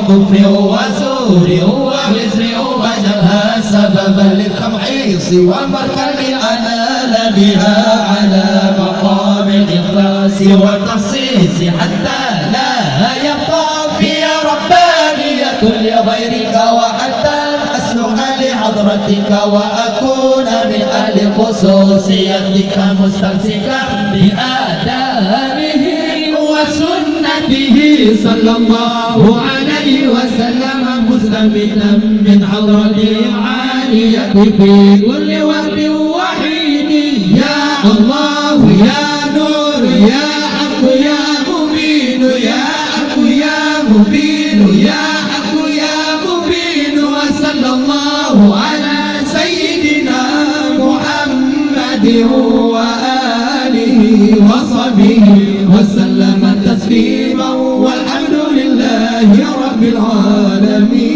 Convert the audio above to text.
وكفر وزور ووزر وجبها سببا للتمحيص والمركب أنال بها على مقام الإخلاص والتخصيص حتى لا يبقى في ربانية لغيرك وحتى أسلك لحضرتك وأكون من أهل خصوصيتك مستمسكا بآدابه وسنته صلى الله عليه وسلم مستمدا من حضرة العالية في كل وقت وحين يا الله يا نور يا حق يا مبين يا حق يا مبين يا حق يا مبين وصلى الله على سيدنا محمد وآله وصحبه وسلم تسليما والحمد لله رب العالمين.